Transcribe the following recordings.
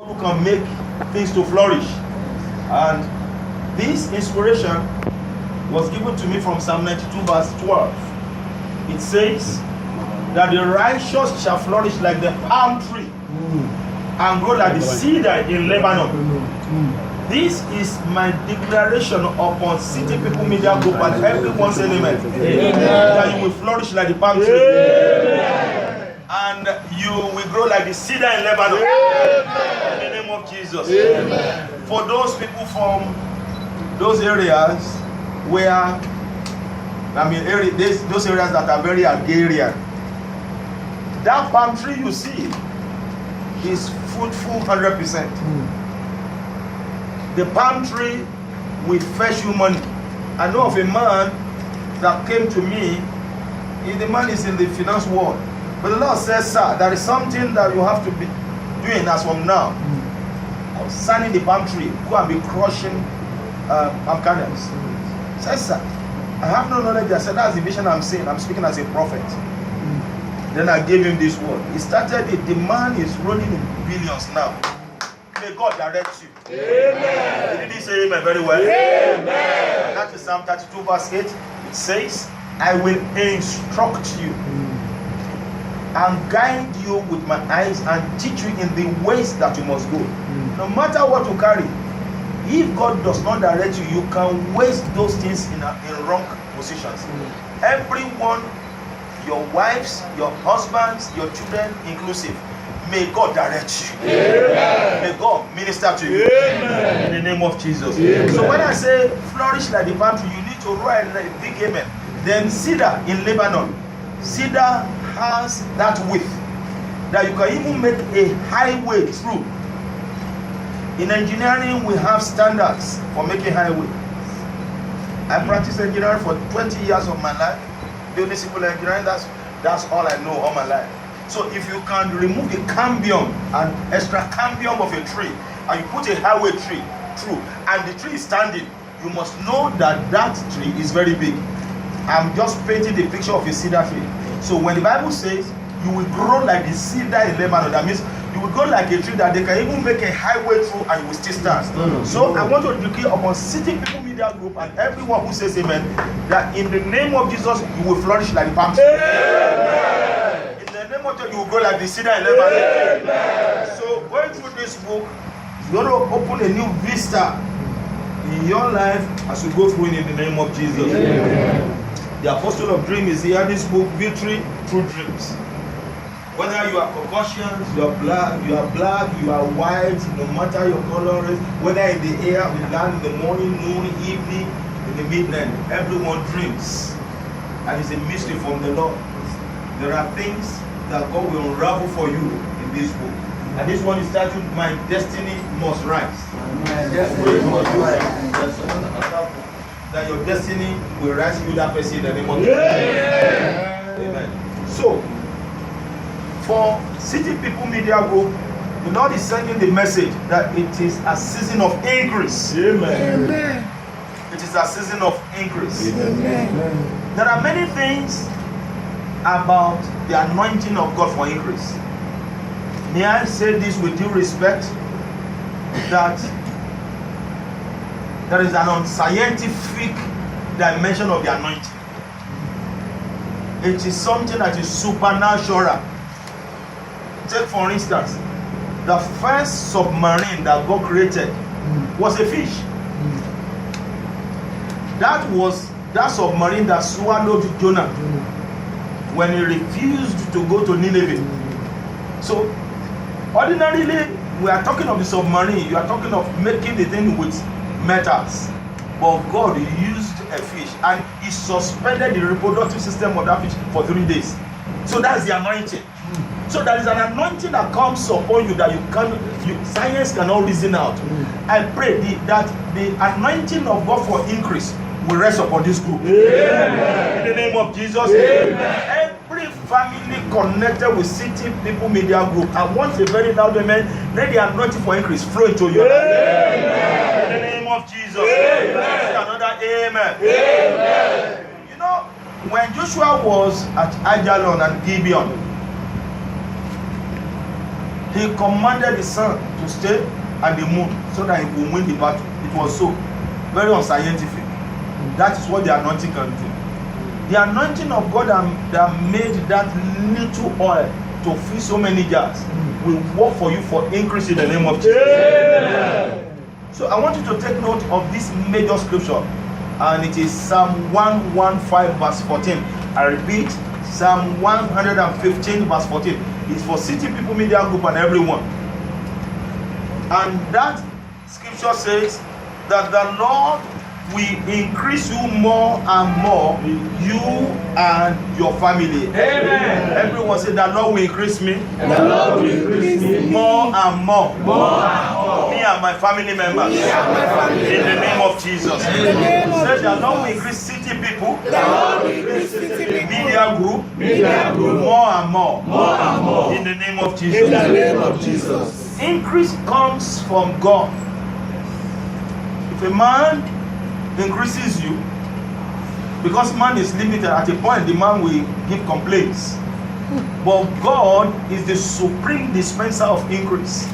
who can make things to flourish. And this inspiration was given to me from Psalm 92 verse 12. It says that the righteous shall flourish like the palm tree and grow like the cedar in Lebanon. This is my declaration upon City People Media Group and everyone saying amen. That you will flourish like the palm tree. Amen. And you will grow like the cedar in Lebanon. Amen. In the name of Jesus. Amen. For those people from those areas where, those areas that are very agrarian, that palm tree you see is fruitful 100%. The palm tree will fetch you money. I know of a man that came to me. The man is in the finance world. But the Lord says, sir, there is something that you have to be doing as from now. Concerning the palm tree, go and be crushing palm kernels. Says, sir, I have no knowledge. I said, that's the vision I'm seeing. I'm speaking as a prophet. Then I gave him this word. He started it. The man is rolling in billions now. May God direct you. Amen. Did he say amen very well? Amen. That is Psalm 32 verse 8. It says, I will instruct you and guide you with my eyes and teach you in the ways that you must go. No matter what you carry, if God does not direct you, you can waste those things in wrong positions. Everyone, your wives, your husbands, your children inclusive, may God direct you. Amen. May God minister to you. Amen. In the name of Jesus. Amen. So when I say flourish like the palm tree, you need to write like a big amen. Then cedar in Lebanon. Cedar has that width that you can even make a highway through. In engineering, we have standards for making highway. I practiced engineering for 20 years of my life. Building civil engineering, that's all I know all my life. So if you can remove the cambium and extra cambium of a tree, and you put a highway tree through, and the tree is standing, you must know that that tree is very big. I'm just painting the picture of a cedar tree. So when the Bible says you will grow like the cedar in Lebanon, that means you will grow like a tree that they can even make a highway through and you will still stand. So I want to declare upon City People Media Group and everyone who says amen, that in the name of Jesus, you will flourish like the palm tree. Amen. In the name of Jesus, you will grow like the cedar in Lebanon. Amen. So going through this book is going to open a new vista in your life as you go through it in the name of Jesus. Amen. The Apostle of Dream is here. This book, Victory Through Dreams. Whether you are Caucasians, you are black, you are white, no matter your color is, whether in the air, we land in the morning, noon, evening, in the midnight, everyone dreams. And it's a mystery from the Lord. There are things that God will unravel for you in this book. And this one is titled, My Destiny Must Rise. My destiny must rise. That your destiny will rise with that person in the name of Jesus. Amen. So, for City People Media Group, the Lord is sending the message that it is a season of increase. Amen. Amen. It is a season of increase. Amen. There are many things about the anointing of God for increase. May I say this with due respect, that there is an unscientific dimension of the anointing. It is something that is supernatural. Take for instance, the first submarine that God created was a fish. That was that submarine that swallowed Jonah when he refused to go to Nineveh. So, ordinarily, we are talking of the submarine. You are talking of making the thing with metals. But God used a fish and he suspended the reproductive system of that fish for 3 days. So that's the anointing. So there is an anointing that comes upon you that science cannot reason out. I pray that the anointing of God for increase will rest upon this group. Amen. In the name of Jesus. Amen. Every family connected with City People Media Group, I want a very loud amen. Let the anointing for increase flow into your life. In the name of Jesus. Amen. Another amen. Amen. You know, when Joshua was at Ajalon and Gibeon, He commanded the sun to stay and the moon so that he could win the battle. It was so. Very unscientific. That is what the anointing can do. The anointing of God that made that little oil to fill so many jars will work for you for increase in the name of Jesus. Yeah. So I want you to take note of this major scripture, and it is Psalm 115 verse 14. I repeat, Psalm 115 verse 14. It's for City People Media Group and everyone. And that scripture says that the Lord will increase you more and more, you and your family. Amen. Everyone say, the Lord will increase me. The Lord will increase me more and more. More and more. Me and my family members. Me and my family in the name of Jesus. Say, the Lord will increase City People. The Lord will increase City People. Media Group. Media Group. More and more. More and more. In the name of Jesus. In the name of Jesus. Increase comes from God. If a man increases you, because man is limited, at a point the man will give complaints, but God is the supreme dispenser of increase.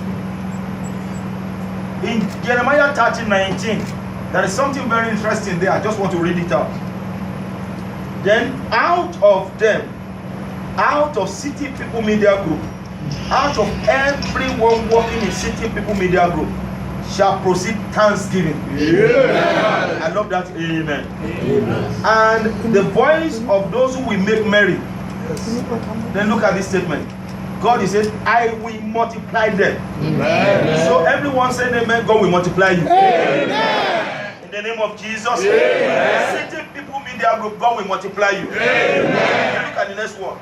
In Jeremiah 30:19, there is something very interesting there. I just want to read it out. Then out of them, out of City People Media Group, out of everyone working in City People Media Group, shall proceed thanksgiving. Yeah. I love that. Amen. Amen. And the voice of those who will make merry. Yes. Then look at this statement. God is saying, I will multiply them. Amen. So everyone saying amen, God will multiply you. Amen. In the name of Jesus. Amen. City People Media Group, God will multiply you. Amen. Look at the next one.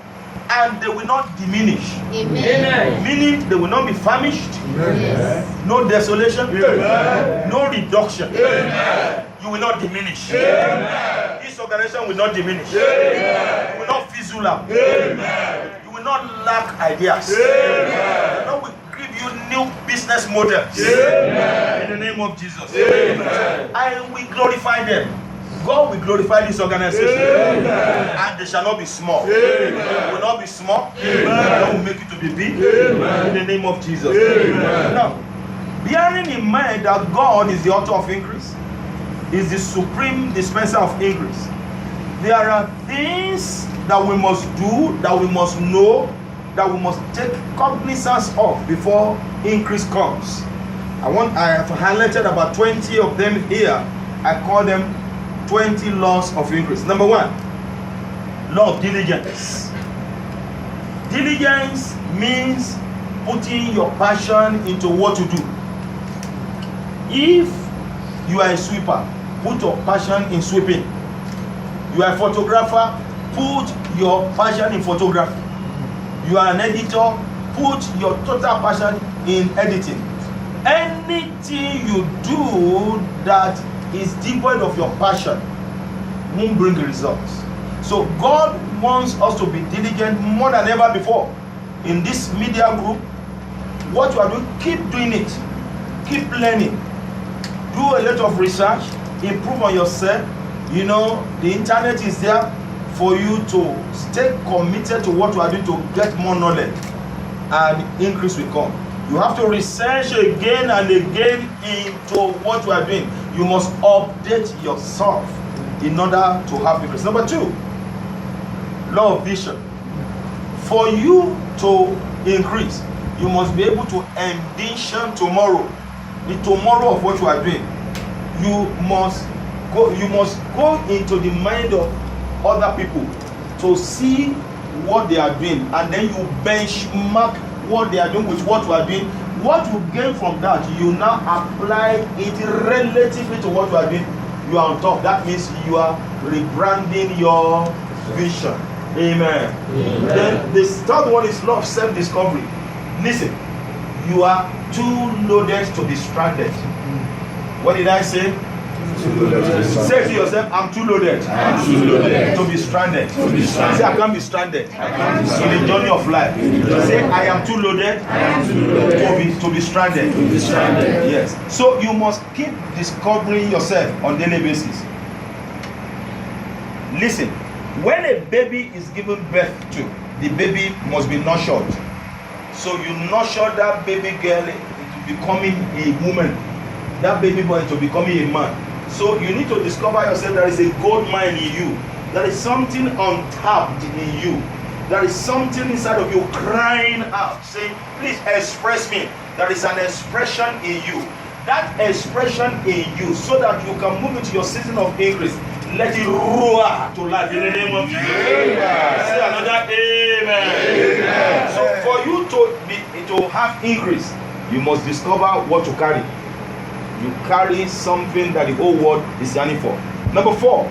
And they will not diminish. Amen. Meaning they will not be famished. Yes. No desolation. Amen. No reduction. Amen. You will not diminish. Amen. This organization will not diminish. Amen. You will not fizzle out. Amen. You will not lack ideas. Amen. The Lord will give you new business models. Amen. In the name of Jesus. Amen. I will glorify them. God will glorify this organization. Amen. And they shall not be small. Amen. They will not be small. Amen. God will make it to be big. Amen. In the name of Jesus. Amen. Now, bearing in mind that God is the author of increase, is the supreme dispenser of increase, there are things that we must do, that we must know, that we must take cognizance of before increase comes. I have highlighted about 20 of them here. I call them 20 laws of increase. Number 1, law of diligence. Diligence means putting your passion into what you do. If you are a sweeper, put your passion in sweeping. You are a photographer, put your passion in photography. You are an editor, put your total passion in editing. Anything you do that is devoid of your passion won't bring results. So God wants us to be diligent more than ever before. In this media group, what you are doing, keep doing it. Keep learning. Do a lot of research. Improve on yourself. You know, the internet is there for you to stay committed to what you are doing to get more knowledge, and increase will come. You have to research again and again into what you are doing. You must update yourself in order to have increase. Number 2, law of vision. For you to increase, you must be able to envision tomorrow, the tomorrow of what you are doing. You must go into the mind of other people to see what they are doing, and then you benchmark what they are doing with what you are doing. What you gain from that, you now apply it relatively to what you are doing. You are on top. That means you are rebranding your vision. Amen. Amen. Then the third one is law of self-discovery. Listen, you are too loaded to be stranded. What did I say? Say to yourself, I'm too loaded. I'm too loaded to be stranded. Say, I can't be stranded in the journey of life. Say, I am too loaded to be stranded. Yes. So you must keep discovering yourself on daily basis. Listen, when a baby is given birth to, the baby must be nurtured. So you nurture that baby girl into becoming a woman, that baby boy into becoming a man. So you need to discover yourself. There is a gold mine in you. There is something untapped in you. There is something inside of you crying out, saying, please express me. There is an expression in you. That expression in you, so that you can move into your season of increase. Let it roar to life in the name of Jesus. Say another amen. Amen. So for you to have increase, you must discover what to carry. You carry something that the whole world is yearning for. Number 4,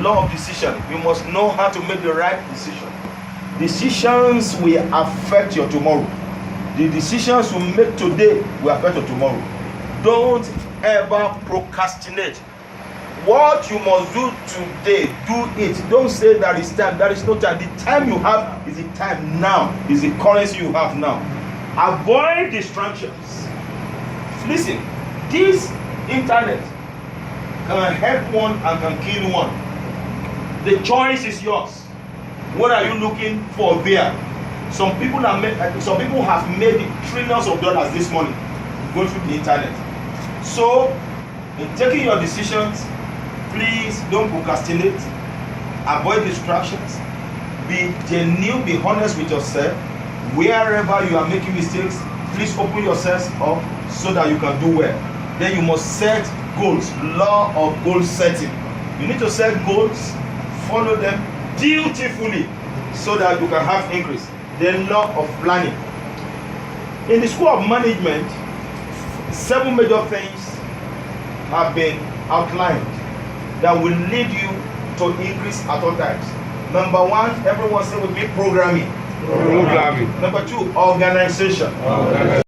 law of decision. You must know how to make the right decision. Decisions will affect your tomorrow. The decisions you make today will affect your tomorrow. Don't ever procrastinate. What you must do today, do it. Don't say there is time. There is no time. The time you have is the time now. Is the currency you have now. Avoid distractions. Listen, this internet can help one and can kill one. The choice is yours. What are you looking for there? Some people have made trillions of dollars this morning going through the internet. So, in taking your decisions, please don't procrastinate. Avoid distractions. Be genuine, be honest with yourself. Wherever you are making mistakes, please open yourself up so that you can do well. Then you must set goals. Law of goal setting. You need to set goals, follow them dutifully so that you can have increase. The law of planning. In the school of management, 7 major things have been outlined that will lead you to increase at all times. Number 1, everyone say with me, programming. Number 2, organization.